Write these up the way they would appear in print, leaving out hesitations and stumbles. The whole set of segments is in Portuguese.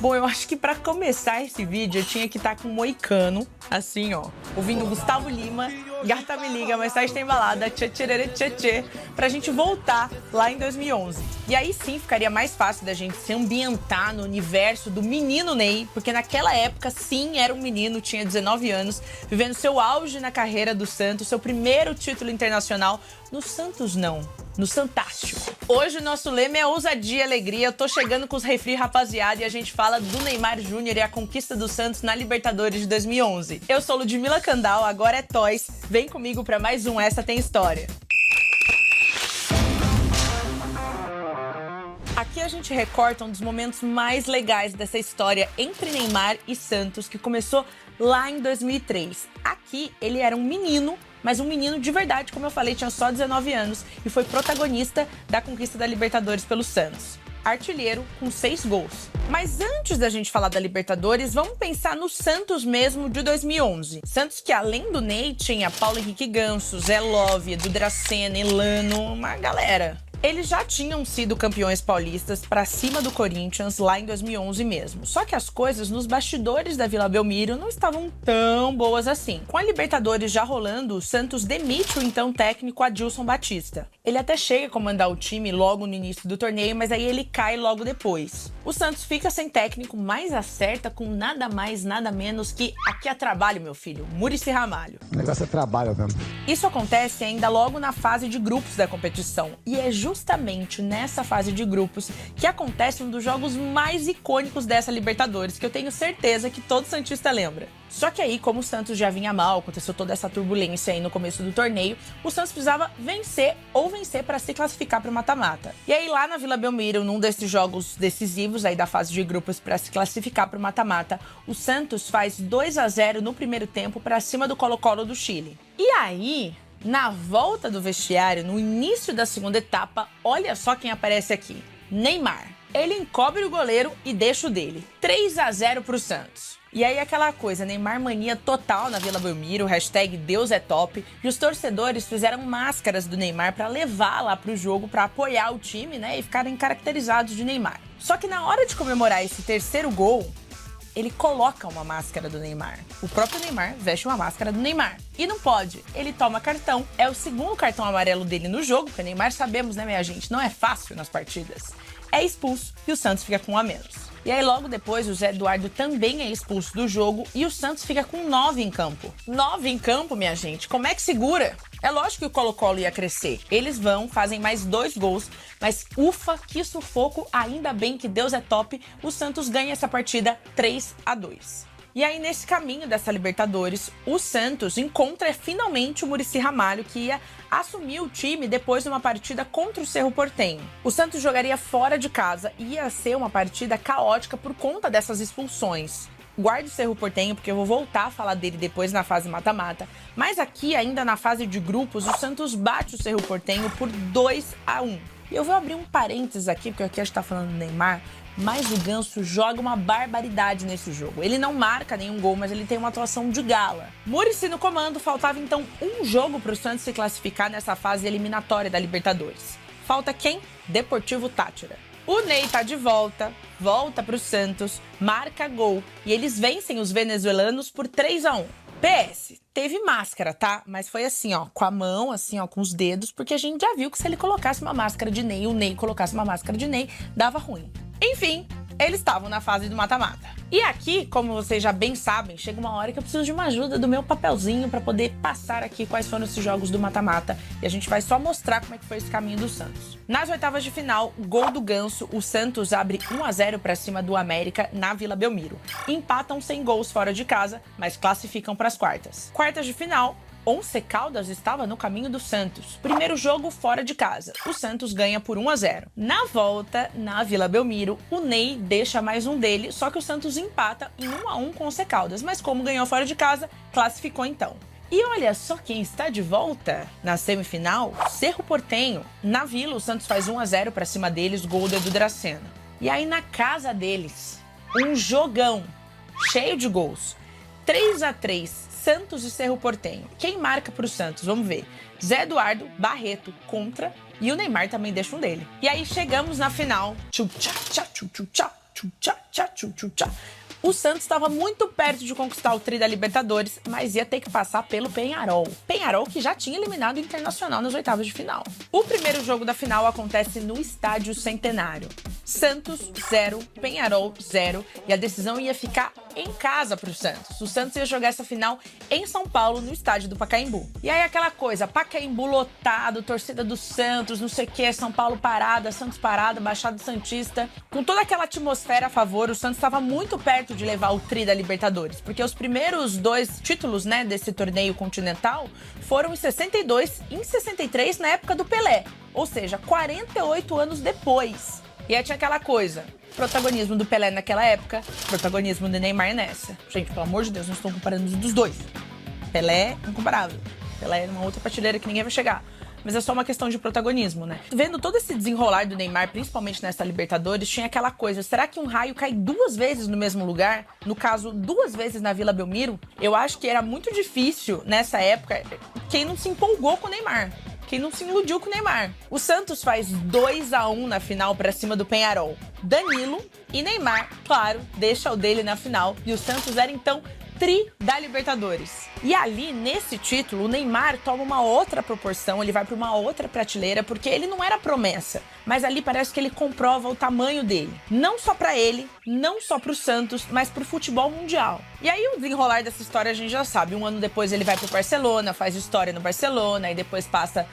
Bom, eu acho que pra começar esse vídeo eu tinha que estar com um moicano, assim, ó, ouvindo Gustavo Lima, Gata Me Liga, mais tarde tem balada, tchê tchê tchê tchê, pra gente voltar lá em 2011. E aí sim ficaria mais fácil da gente se ambientar no universo do menino Ney, porque naquela época sim era um menino, tinha 19 anos, vivendo seu auge na carreira do Santos, seu primeiro título internacional no Santos não, no Santástico. Hoje o nosso lema é ousadia e alegria. Eu tô chegando com os refri, rapaziada, e a gente fala do Neymar Júnior e a conquista do Santos na Libertadores de 2011. Eu sou Ludmila Candal, agora é Toys. Vem comigo pra mais um Essa Tem História. Aqui a gente recorta um dos momentos mais legais dessa história entre Neymar e Santos, que começou lá em 2003. Aqui ele era um menino, mas um menino de verdade, como eu falei, tinha só 19 anos e foi protagonista da conquista da Libertadores pelo Santos. Artilheiro com 6 gols. Mas antes da gente falar da Libertadores, vamos pensar no Santos mesmo de 2011. Santos que além do Ney tinha Paulo Henrique Ganso, Zé Love, Edu Dracena, Elano, uma galera. Eles já tinham sido campeões paulistas pra cima do Corinthians lá em 2011 mesmo. Só que as coisas nos bastidores da Vila Belmiro não estavam tão boas assim. Com a Libertadores já rolando, o Santos demite o então técnico Adilson Batista. Ele até chega a comandar o time logo no início do torneio, mas aí ele cai logo depois. O Santos fica sem técnico, mas acerta com nada mais, nada menos que aqui a trabalho, meu filho, Muricy Ramalho. O negócio é trabalho mesmo. Isso acontece ainda logo na fase de grupos da competição. E é justamente nessa fase de grupos que acontece um dos jogos mais icônicos dessa Libertadores, que eu tenho certeza que todo santista lembra. Só que aí, como o Santos já vinha mal, aconteceu toda essa turbulência aí no começo do torneio, o Santos precisava vencer para se classificar para o mata-mata. E aí lá na Vila Belmiro, num desses jogos decisivos aí da fase de grupos para se classificar para o mata-mata, o Santos faz 2-0 no primeiro tempo para cima do Colo-Colo do Chile. E aí, na volta do vestiário, no início da segunda etapa, olha só quem aparece aqui. Neymar. Ele encobre o goleiro e deixa o dele. 3-0 pro Santos. E aí aquela coisa, Neymar mania total na Vila Belmiro, hashtag Deus é top, e os torcedores fizeram máscaras do Neymar pra levar lá pro jogo pra apoiar o time, né, e ficarem caracterizados de Neymar. Só que na hora de comemorar esse terceiro gol, ele coloca uma máscara do Neymar. O próprio Neymar veste uma máscara do Neymar. E não pode. Ele toma cartão. É o segundo cartão amarelo dele no jogo, porque Neymar sabemos, né, minha gente, não é fácil nas partidas. É expulso e o Santos fica com um a menos. E aí logo depois o Zé Eduardo também é expulso do jogo e o Santos fica com 9 em campo. 9 em campo, minha gente, como é que segura? É lógico que o Colo-Colo ia crescer. Eles vão, fazem mais 2 gols, mas ufa, que sufoco, ainda bem que Deus é top, o Santos ganha essa partida 3-2. E aí, nesse caminho dessa Libertadores, o Santos encontra finalmente o Muricy Ramalho, que ia assumir o time depois de uma partida contra o Cerro Porteño. O Santos jogaria fora de casa e ia ser uma partida caótica por conta dessas expulsões. Guarde o Cerro Porteño, porque eu vou voltar a falar dele depois na fase mata-mata. Mas aqui, ainda na fase de grupos, o Santos bate o Cerro Porteño por 2-1. E eu vou abrir um parênteses aqui, porque aqui a gente tá falando do Neymar, mas o Ganso joga uma barbaridade nesse jogo. Ele não marca nenhum gol, mas ele tem uma atuação de gala. Muricy no comando, faltava então um jogo para o Santos se classificar nessa fase eliminatória da Libertadores. Falta quem? Deportivo Táchira. O Ney tá de volta pro Santos, marca gol e eles vencem os venezuelanos por 3-1. PS, teve máscara, tá? Mas foi assim, ó, com a mão, assim, ó, com os dedos, porque a gente já viu que se ele colocasse uma máscara de Ney, o Ney colocasse uma máscara de Ney, dava ruim. Enfim, eles estavam na fase do mata-mata. E aqui, como vocês já bem sabem, chega uma hora que eu preciso de uma ajuda do meu papelzinho pra poder passar aqui quais foram esses jogos do mata-mata. E a gente vai só mostrar como é que foi esse caminho do Santos. Nas oitavas de final, gol do Ganso, o Santos abre 1-0 pra cima do América na Vila Belmiro. Empatam sem gols fora de casa, mas classificam pras quartas. Quartas de final, Once Caldas estava no caminho do Santos. Primeiro jogo fora de casa. O Santos ganha por 1-0. Na volta, na Vila Belmiro, o Ney deixa mais um dele, só que o Santos empata em 1-1 com o Once Caldas. Mas como ganhou fora de casa, classificou então. E olha só quem está de volta na semifinal, Cerro Porteño. Na Vila, o Santos faz 1-0 para cima deles, gol do Edu Dracena. E aí na casa deles, um jogão cheio de gols. 3-3. Santos e Cerro Porteño. Quem marca pro Santos? Vamos ver. Zé Eduardo, Barreto, contra. E o Neymar também deixa um dele. E aí chegamos na final. Tchau, tchau, tchau, tchau, tchau. tchá, tchá, tchu, tchu, tchá. O Santos estava muito perto de conquistar o tri da Libertadores, mas ia ter que passar pelo Peñarol. Peñarol que já tinha eliminado o Internacional nas oitavas de final. O primeiro jogo da final acontece no Estádio Centenário. Santos 0, Peñarol 0, e a decisão ia ficar em casa pro Santos. O Santos ia jogar essa final em São Paulo, no estádio do Pacaembu. E aí aquela coisa, Pacaembu lotado, torcida do Santos, não sei o que, São Paulo parada, Santos parada, Baixada Santista. Com toda aquela atmosfera a favor, o Santos estava muito perto de levar o tri da Libertadores, porque os primeiros 2 títulos, né, desse torneio continental foram em 62 e em 63, na época do Pelé. Ou seja, 48 anos depois. E aí tinha aquela coisa, protagonismo do Pelé naquela época, protagonismo do Neymar nessa. Gente, pelo amor de Deus, não estou comparando os dos dois. Pelé, incomparável. Pelé é uma outra prateleira que ninguém vai chegar. Mas é só uma questão de protagonismo, né? Vendo todo esse desenrolar do Neymar, principalmente nessa Libertadores, tinha aquela coisa, será que um raio cai 2 vezes no mesmo lugar? No caso, 2 vezes na Vila Belmiro? Eu acho que era muito difícil, nessa época, quem não se empolgou com o Neymar. Quem não se iludiu com o Neymar. O Santos faz 2-1 na final pra cima do Peñarol. Danilo e Neymar, claro, deixa o dele na final. E o Santos era, então, tri da Libertadores. E ali, nesse título, o Neymar toma uma outra proporção, ele vai para uma outra prateleira, porque ele não era promessa. Mas ali parece que ele comprova o tamanho dele. Não só para ele, não só para o Santos, mas para o futebol mundial. E aí o desenrolar dessa história a gente já sabe. 1 ano depois ele vai pro Barcelona, faz história no Barcelona, e depois passa,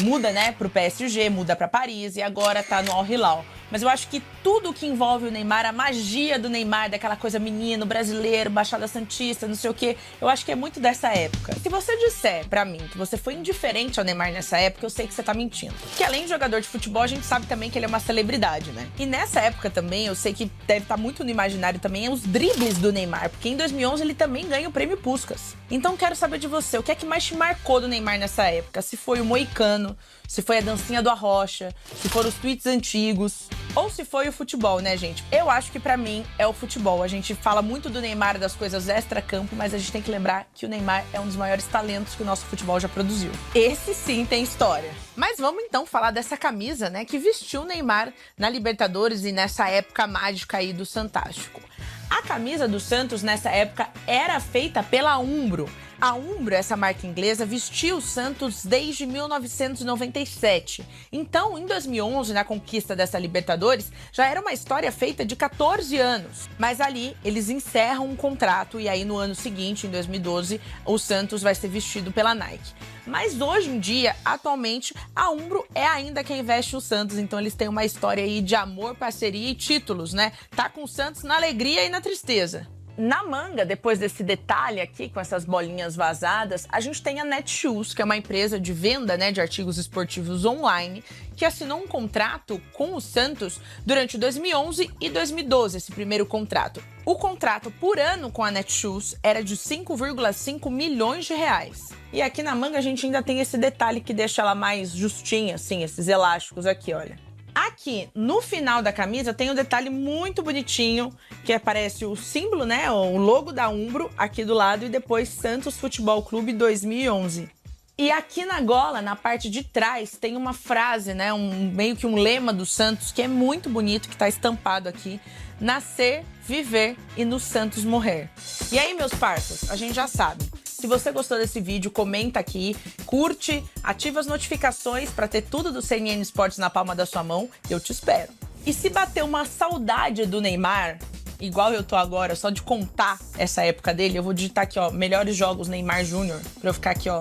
muda, né, pro PSG, muda para Paris e agora tá no Al Hilal. Mas eu acho que tudo que envolve o Neymar, a magia do Neymar, daquela coisa menino, brasileiro, Baixada Santista, não sei o quê, eu acho que é muito dessa época. Se você disser pra mim que você foi indiferente ao Neymar nessa época, eu sei que você tá mentindo. Porque além de jogador de futebol, a gente sabe também que ele é uma celebridade, né? E nessa época também, eu sei que deve estar muito no imaginário também os dribles do Neymar, porque em 2011 ele também ganha o prêmio Puskás. Então quero saber de você, o que é que mais te marcou do Neymar nessa época? Se foi o Moicano, se foi a dancinha do Arrocha, se foram os tweets antigos, ou se foi o futebol, né, gente? Eu acho que pra mim é o futebol. A gente fala muito do Neymar, das coisas extra-campo, mas a gente tem que lembrar que o Neymar é um dos maiores talentos que o nosso futebol já produziu. Esse sim tem história. Mas vamos então falar dessa camisa, né, que vestiu o Neymar na Libertadores e nessa época mágica aí do Santástico. A camisa do Santos nessa época era feita pela Umbro. A Umbro, essa marca inglesa, vestiu o Santos desde 1997. Então, em 2011, na conquista dessa Libertadores, já era uma história feita de 14 anos. Mas ali, eles encerram um contrato e aí no ano seguinte, em 2012, o Santos vai ser vestido pela Nike. Mas hoje em dia, atualmente, a Umbro é ainda quem veste o Santos, então eles têm uma história aí de amor, parceria e títulos, né? Tá com o Santos na alegria e na tristeza. Na manga, depois desse detalhe aqui, com essas bolinhas vazadas, a gente tem a Netshoes, que é uma empresa de venda, né, de artigos esportivos online, que assinou um contrato com o Santos durante 2011 e 2012, esse primeiro contrato. O contrato por ano com a Netshoes era de 5,5 milhões de reais. E aqui na manga a gente ainda tem esse detalhe que deixa ela mais justinha, assim, esses elásticos aqui, olha. Aqui, no final da camisa, tem um detalhe muito bonitinho, que aparece o símbolo, né, o logo da Umbro aqui do lado e depois Santos Futebol Clube 2011. E aqui na gola, na parte de trás, tem uma frase, né, meio que um lema do Santos, que é muito bonito, que tá estampado aqui. Nascer, viver e no Santos morrer. E aí, meus parceiros, a gente já sabe. Se você gostou desse vídeo, comenta aqui, curte, ativa as notificações para ter tudo do CNN Esportes na palma da sua mão. Eu te espero. E se bater uma saudade do Neymar, igual eu tô agora, só de contar essa época dele, eu vou digitar aqui, ó, melhores jogos Neymar Júnior, pra eu ficar aqui, ó,